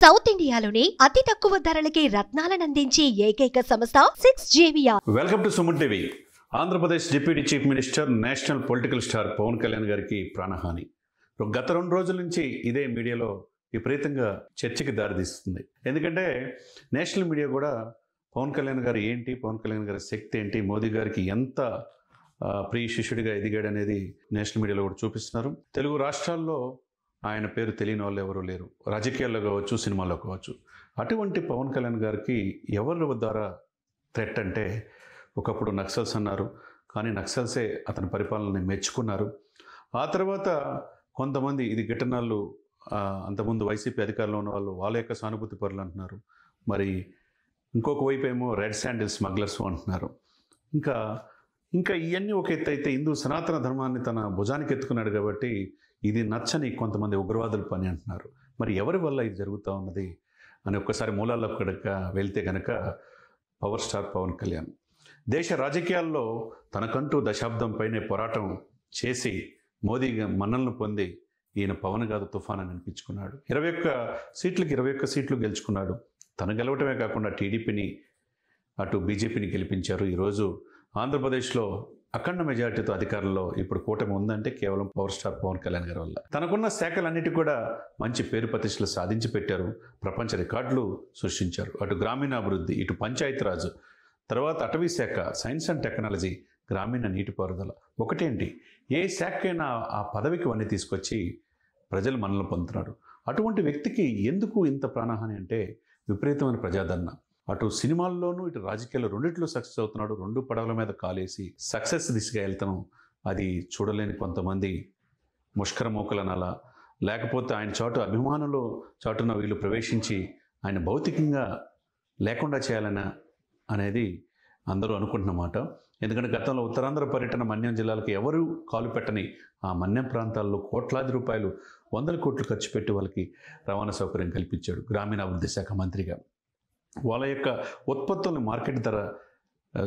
South ఇండియాలోనే అతి తక్కువ ధరలకి రత్నాలనందించే ఏకైక సంస్థ 6JVR. Welcome to Suman TV. Andhra Pradesh deputy chief minister, national political star Pawan Kalyan గారికి ప్రాణహాని గత 2 రోజుల నుంచి ఇదే మీడియాలో విపరీతంగా చర్చకి దారితీస్తుంది. ఎందుకంటే నేషనల్ మీడియా కూడా పవన్ కళ్యాణ్ గారు ఏంటి, పవన్ కళ్యాణ్ గారి శక్తి ఏంటి, మోదీ గారికి ఎంత ప్రియ శిష్యుడిగా ఎదిగాడు అనేది నేషనల్ మీడియాలో కూడా చూపిస్తున్నారు. తెలుగు రాష్ట్రాల్లో ఆయన పేరు తెలియని వాళ్ళు ఎవరు లేరు, రాజకీయాల్లో కావచ్చు, సినిమాల్లో కావచ్చు. అటువంటి పవన్ కళ్యాణ్ గారికి ఎవరి ద్వారా థ్రెట్ అంటే, ఒకప్పుడు నక్సల్స్ అన్నారు, కానీ నక్సల్సే అతని పరిపాలనని మెచ్చుకున్నారు. ఆ తర్వాత కొంతమంది ఇది గిట్టనాళ్ళు, అంతకుముందు వైసీపీ అధికారంలో ఉన్న వాళ్ళు వాళ్ళ యొక్క సానుభూతి పరులు అంటున్నారు. మరి ఇంకొక వైపు ఏమో రెడ్ శాండిల్ స్మగ్లర్స్ అంటున్నారు. ఇంకా ఇవన్నీ ఒక ఎత్తు అయితే, హిందూ సనాతన ధర్మాన్ని తన భుజానికి ఎత్తుకున్నాడు కాబట్టి ఇది నచ్చని కొంతమంది ఉగ్రవాదుల పని అంటున్నారు. మరి ఎవరి వల్ల ఇది జరుగుతూ ఉన్నది అని ఒక్కసారి మూలాల్లో వెళ్తే కనుక పవర్ స్టార్ పవన్ కళ్యాణ్ దేశ రాజకీయాల్లో తనకంటూ దశాబ్దం పైనే పోరాటం చేసి మోదీ మన్నలను పొంది ఈయన పవన్ కాదు తుఫాన్ అని అనిపించుకున్నాడు. 21 సీట్లు గెలుచుకున్నాడు. తను గెలవటమే కాకుండా టీడీపీని అటు బీజేపీని గెలిపించారు. ఈరోజు ఆంధ్రప్రదేశ్లో అఖండ మెజార్టీతో అధికారంలో ఇప్పుడు కూటమి ఉందంటే కేవలం పవర్ స్టార్ పవన్ కళ్యాణ్ గారి వల్ల. తనకున్న శాఖలన్నిటి కూడా మంచి పేరు ప్రతిష్టలు సాధించి పెట్టారు, ప్రపంచ రికార్డులు సృష్టించారు. అటు గ్రామీణాభివృద్ధి, ఇటు పంచాయతీరాజ్, తర్వాత అటవీ శాఖ, సైన్స్ అండ్ టెక్నాలజీ, గ్రామీణ నీటిపారుదల, ఒకటేంటి ఏ శాఖకైనా ఆ పదవికి వన్నీ తీసుకొచ్చి ప్రజలు మనల్ని పొందుతున్నాడు. అటువంటి వ్యక్తికి ఎందుకు ఇంత ప్రాణహాని అంటే విపరీతమైన ప్రజాదరణ. అటు సినిమాల్లోనూ ఇటు రాజకీయాల్లో రెండిట్లో సక్సెస్ అవుతున్నాడు. 2 పడవల మీద కాలేసి సక్సెస్ దిశగా వెళ్తాను. అది చూడలేని కొంతమంది ముష్కరమోకలనాలా, లేకపోతే ఆయన చాటు అభిమానులు చాటున వీళ్ళు ప్రవేశించి ఆయన భౌతికంగా లేకుండా చేయాలనా అనేది అందరూ అనుకుంటున్నమాట. ఎందుకంటే గతంలో ఉత్తరాంధ్ర పర్యటన మన్యం జిల్లాలకు ఎవరు కాలు పెట్టని ఆ మన్యం ప్రాంతాల్లో కోట్లాది రూపాయలు, 100 కోట్లు ఖర్చు పెట్టి వాళ్ళకి రవాణా సౌకర్యం కల్పించాడు గ్రామీణాభివృద్ధి శాఖ మంత్రిగా. వాళ్ళ యొక్క ఉత్పత్తులను మార్కెట్ ధర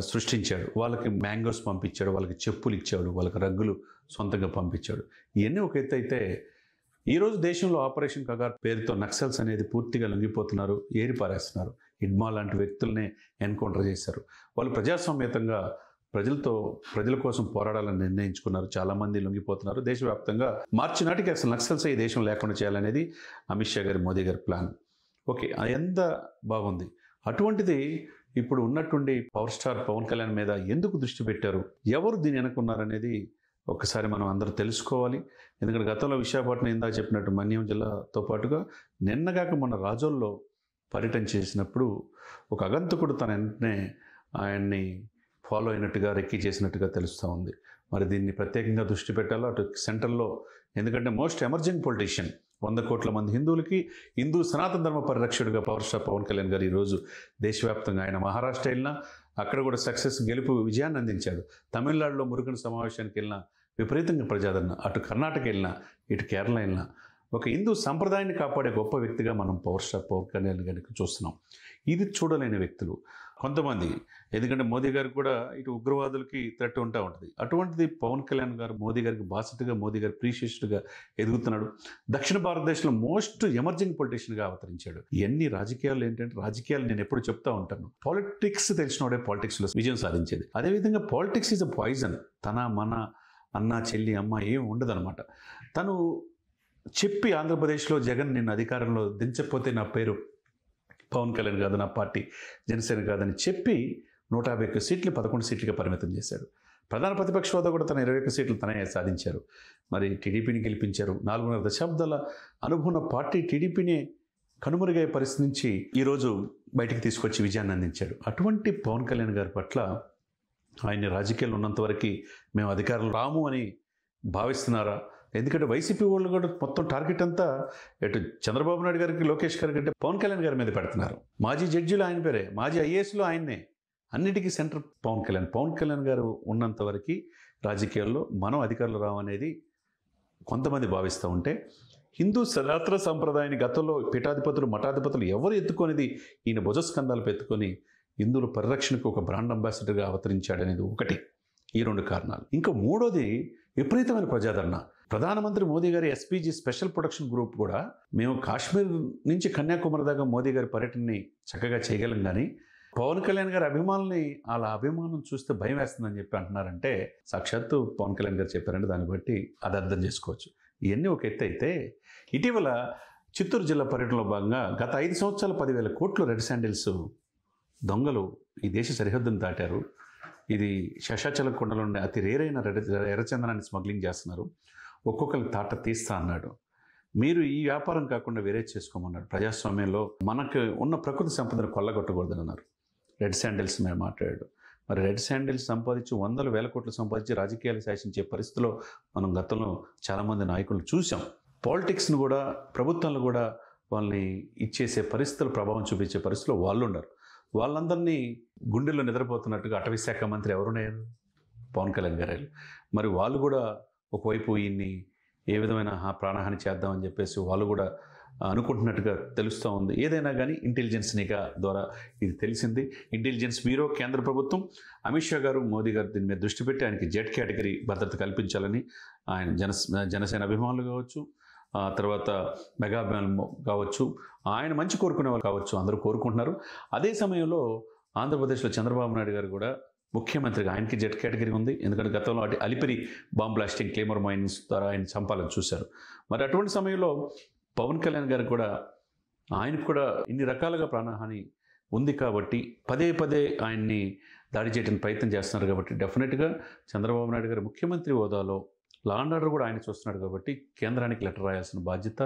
సృష్టించాడు. వాళ్ళకి మ్యాంగోస్ పంపించాడు, వాళ్ళకి చెప్పులు ఇచ్చాడు, వాళ్ళకి రగ్గులు సొంతంగా పంపించాడు. ఇవన్నీ ఒక ఎత్తు అయితే, ఈరోజు దేశంలో ఆపరేషన్ కగార్ పేరుతో నక్సల్స్ అనేది పూర్తిగా లొంగిపోతున్నారు, ఏరిపారేస్తున్నారు. హిడ్మా లాంటి వ్యక్తులనే ఎన్కౌంటర్ చేశారు. వాళ్ళు ప్రజాస్వామ్యతంగా ప్రజల కోసం పోరాడాలని నిర్ణయించుకున్నారు. చాలామంది లొంగిపోతున్నారు. దేశవ్యాప్తంగా మార్చి నాటికి అసలు నక్సల్స్ ఈ దేశం లేకుండా చేయాలనేది అమిత్ షా గారి, మోదీ గారి ప్లాన్. ఓకే, అది ఎంత బాగుంది. అటువంటిది ఇప్పుడు ఉన్నట్టుండి పవర్ స్టార్ పవన్ కళ్యాణ్ మీద ఎందుకు దృష్టి పెట్టారు, ఎవరు దీని వెనుకున్నారనేది ఒక్కసారి మనం అందరూ తెలుసుకోవాలి. ఎందుకంటే గతంలో విశాఖపట్నం ఇందాక చెప్పినట్టు మన్యం జిల్లాతో పాటుగా నిన్నగాక మన రాజోల్లో పర్యటన చేసినప్పుడు ఒక అగంతకుడు తన వెంటనే ఆయన్ని ఫాలో అయినట్టుగా, రెక్కి చేసినట్టుగా తెలుస్తూ ఉంది. మరి దీన్ని ప్రత్యేకంగా దృష్టి పెట్టాలో అటు సెంట్రల్లో, ఎందుకంటే మోస్ట్ ఎమర్జింగ్ పొలిటీషియన్, 100 కోట్ల మంది హిందువులకి హిందూ సనాతన ధర్మ పరిరక్షకుడిగా పవర్ స్టార్ పవన్ కళ్యాణ్ గారు ఈరోజు దేశవ్యాప్తంగా ఆయన మహారాష్ట్ర వెళ్ళినా అక్కడ కూడా విజయాన్ని అందించాడు. తమిళనాడులో మురుగన్ సమావేశానికి వెళ్ళినా విపరీతంగా ప్రజాదరణ, అటు కర్ణాటక వెళ్ళినా, ఇటు కేరళ వెళ్ళినా ఒక హిందూ సంప్రదాయాన్ని కాపాడే గొప్ప వ్యక్తిగా మనం పవర్ స్టార్ పవన్ కళ్యాణ్ గారికి చూస్తున్నాం. ఇది చూడలేని వ్యక్తులు కొంతమంది, ఎందుకంటే మోదీ గారికి కూడా ఇటు ఉగ్రవాదులకి థ్రెట్ ఉంటుంది. అటువంటిది పవన్ కళ్యాణ్ గారు మోదీ గారికి బాసటగా, మోదీ గారి ప్రీషియస్ట్గా ఎదుగుతున్నాడు. దక్షిణ భారతదేశంలో మోస్ట్ ఎమర్జింగ్ పొలిటీషియన్గా అవతరించాడు. ఇవన్నీ రాజకీయాలు ఏంటంటే, రాజకీయాలు నేను ఎప్పుడు చెప్తా ఉంటాను, పాలిటిక్స్ తెలిసినోడే పాలిటిక్స్లో విజయం సాధించేది. అదేవిధంగా పాలిటిక్స్ ఈజ్ అ పాయిజన్. తన మన అన్న చెల్లి అమ్మ ఏం ఉండదన్నమాట. తను చెప్పి ఆంధ్రప్రదేశ్లో జగన్ నిన్ను అధికారంలో దించకపోతే నా పేరు పవన్ కళ్యాణ్ కాదు, నా పార్టీ జనసేన కాదని చెప్పి 151 సీట్లు 11 సీట్లుగా పరిమితం చేశాడు. ప్రధాన ప్రతిపక్ష హోదా కూడా తన 21 సీట్లు తనే సాధించారు. మరి టీడీపీని గెలిపించారు. 4.5 దశాబ్దాల అనుభవం పార్టీ టీడీపీని కనుమరుగయ్యే పరిస్థితి నుంచి ఈరోజు బయటికి తీసుకొచ్చి విజయాన్ని అందించాడు. అటువంటి పవన్ కళ్యాణ్ గారి పట్ల ఆయన్ని రాజకీయాలు ఉన్నంతవరకు మేము అధికారంలో రాము అని భావిస్తున్నారా? ఎందుకంటే వైసీపీ వాళ్ళు కూడా మొత్తం టార్గెట్ అంతా ఎటు చంద్రబాబు నాయుడు గారికి, లోకేష్ గారి కంటే పవన్ కళ్యాణ్ గారి మీద పెడుతున్నారు. మాజీ జడ్జిలు ఆయన పేరే, మాజీ ఐఏఎస్లో ఆయన్నే, అన్నిటికీ సెంటర్ పవన్ కళ్యాణ్. పవన్ కళ్యాణ్ గారు ఉన్నంతవరకు రాజకీయాల్లో మనం అధికారులు రావనేది కొంతమంది భావిస్తూ ఉంటే, హిందూ సనాతన సంప్రదాయాన్ని గతంలో పీఠాధిపతులు, మఠాధిపతులు ఎవరు ఎత్తుకొనిది ఈయన భుజస్కంధాలు ఎత్తుకొని హిందువుల పరిరక్షణకు ఒక బ్రాండ్ అంబాసిడర్గా అవతరించాడనేది ఒకటి. ఈ 2 కారణాలు. ఇంకా మూడోది, విపరీతమైన ప్రజాదరణ. ప్రధానమంత్రి మోదీ గారి ఎస్పీజీ స్పెషల్ ప్రొడక్షన్ గ్రూప్ కూడా మేము కాశ్మీర్ నుంచి కన్యాకుమారి దాకా మోదీ గారి పర్యటనని చక్కగా చేయగలం, కానీ పవన్ కళ్యాణ్ గారి అభిమానుల్ని అలా అభిమానం చూస్తే భయం వేస్తుందని చెప్పి అంటున్నారంటే సాక్షాత్తు పవన్ కళ్యాణ్ గారు చెప్పారంటే దాన్ని బట్టి అది అర్థం చేసుకోవచ్చు. ఇవన్నీ ఒక ఎత్తు అయితే, ఇటీవల చిత్తూరు జిల్లా పర్యటనలో భాగంగా గత 5 సంవత్సరాలు 10,000 కోట్లు రెడ్ శాండిల్స్ దొంగలు ఈ దేశ సరిహద్దును దాటారు. ఇది శేషాచలం కొండలో ఉండే అతి రేరైన ఎర్రచందనాన్ని స్మగ్లింగ్ చేస్తున్నారు. ఒక్కొక్కరికి తాట తీస్తా అన్నాడు. మీరు ఈ వ్యాపారం కాకుండా వేరే చేసుకోమన్నాడు. ప్రజాస్వామ్యంలో మనకు ఉన్న ప్రకృతి సంపదను కొల్లగొట్టకూడదని అన్నారు. రెడ్ శాండిల్స్ మీద మాట్లాడాడు. మరి రెడ్ శాండిల్స్ సంపాదించి 100,000 కోట్లు సంపాదించి రాజకీయాలు శాసించే పరిస్థితిలో మనం గతంలో చాలామంది నాయకులను చూసాం. పాలిటిక్స్ను కూడా, ప్రభుత్వాలను కూడా వాళ్ళని ఇచ్చేసే పరిస్థితులు, ప్రభావం చూపించే పరిస్థితుల్లో వాళ్ళు ఉన్నారు. వాళ్ళందరినీ గుండెల్లో నిద్రపోతున్నట్టుగా అటవీ శాఖ మంత్రి ఎవరున్నారు? పవన్ కళ్యాణ్ గారు. మరి వాళ్ళు కూడా ఒకవైపు ఈయన్ని ఏ విధమైన ప్రాణహాని చేద్దామని చెప్పేసి వాళ్ళు కూడా అనుకుంటున్నట్టుగా తెలుస్తూ ఉంది. ఏదైనా కానీ ఇంటెలిజెన్స్ నిఘా ద్వారా ఇది తెలిసింది. ఇంటెలిజెన్స్ బ్యూరో, కేంద్ర ప్రభుత్వం, అమిత్ షా గారు, మోదీ గారు దీని మీద దృష్టి పెట్టి ఆయనకి జెడ్ కేటగిరీ భద్రత కల్పించాలని ఆయన జనసేన అభిమానులు కావచ్చు, తర్వాత మెగా అభిమానులు కావచ్చు, ఆయన మంచి కోరుకునే వాళ్ళు కావచ్చు, అందరూ కోరుకుంటున్నారు. అదే సమయంలో ఆంధ్రప్రదేశ్లో చంద్రబాబు నాయుడు గారు కూడా ముఖ్యమంత్రిగా ఆయనకి జెడ్ కేటగిరీ ఉంది. ఎందుకంటే గతంలో అలిపిరి బాంబ్ బ్లాస్టింగ్, క్లేమర్ మైన్స్ ద్వారా ఆయన చంపాలని చూశారు. మరి అటువంటి సమయంలో పవన్ కళ్యాణ్ గారు కూడా, ఆయనకు కూడా ఇన్ని రకాలుగా ప్రాణహాని ఉంది కాబట్టి పదే పదే ఆయన్ని దాడి చేయడానికి ప్రయత్నం చేస్తున్నారు. కాబట్టి డెఫినెట్గా చంద్రబాబు నాయుడు గారు ముఖ్యమంత్రి హోదాలో లా అండ్ ఆర్డర్ కూడా ఆయన చూస్తున్నాడు కాబట్టి కేంద్రానికి లెటర్ రాయాల్సిన బాధ్యత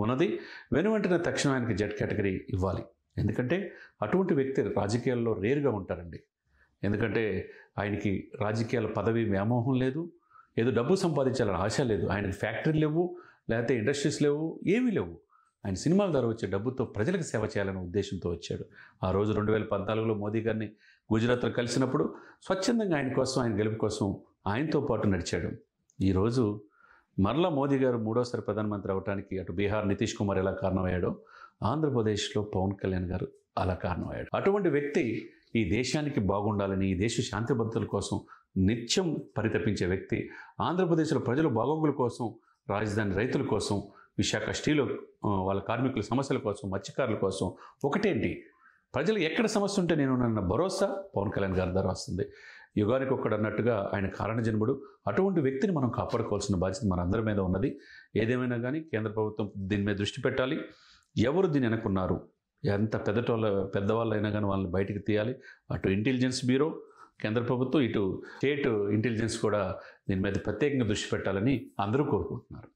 ఉన్నది. వెనువెంటనే తక్షణం ఆయనకి జెడ్ కేటగిరీ ఇవ్వాలి. ఎందుకంటే అటువంటి వ్యక్తి రాజకీయాల్లో రేరుగా ఉంటారండి. ఎందుకంటే ఆయనకి రాజకీయాల పదవి వ్యామోహం లేదు, ఏదో డబ్బు సంపాదించాలని ఆశ లేదు. ఆయనకి ఫ్యాక్టరీలు లేవు, లేకపోతే ఇండస్ట్రీస్ లేవు, ఏమీ లేవు. ఆయన సినిమాల ద్వారా వచ్చే డబ్బుతో ప్రజలకు సేవ చేయాలనే ఉద్దేశంతో వచ్చాడు. ఆ రోజు 2014లో మోదీ గారిని గుజరాత్లో కలిసినప్పుడు స్వచ్ఛందంగా ఆయన కోసం, ఆయన గెలుపు కోసం ఆయనతో పాటు నడిచాడు. ఈరోజు మరలా మోదీ గారు మూడోసారి ప్రధానమంత్రి అవడానికి అటు బీహార్ నితీష్ కుమార్ ఎలా కారణమయ్యాడో, ఆంధ్రప్రదేశ్లో పవన్ కళ్యాణ్ గారు అలా కారణమయ్యాడు. అటువంటి వ్యక్తి ఈ దేశానికి బాగుండాలని, ఈ దేశ శాంతి భద్రతల కోసం నిత్యం పరితపించే వ్యక్తి, ఆంధ్రప్రదేశ్లో ప్రజల బాగోగుల కోసం, రాజధాని రైతుల కోసం, విశాఖ స్టీలు వాళ్ళ కార్మికుల సమస్యల కోసం, మత్స్యకారుల కోసం, ఒకటేంటి ప్రజలు ఎక్కడ సమస్య ఉంటే నేను నన్న భరోసా పవన్ కళ్యాణ్ గారి ద్వారా వస్తుంది. యుగానికి ఒక్కడు అన్నట్టుగా ఆయన కారణజన్ముడు. అటువంటి వ్యక్తిని మనం కాపాడుకోవాల్సిన బాధ్యత మన అందరి మీద ఉన్నది. ఏదేమైనా కానీ కేంద్ర ప్రభుత్వం దీని మీద దృష్టి పెట్టాలి. ఎవరు దీన్ని అనుకున్నారు, ఎంత పెద్దవాళ్ళైనా కానీ వాళ్ళని బయటికి తీయాలి. అటు ఇంటెలిజెన్స్ బ్యూరో, కేంద్ర ప్రభుత్వం, ఇటు స్టేట్ ఇంటెలిజెన్స్ కూడా దీని మీద ప్రత్యేకంగా దృష్టి పెట్టాలని అందరూ కోరుకుంటున్నారు.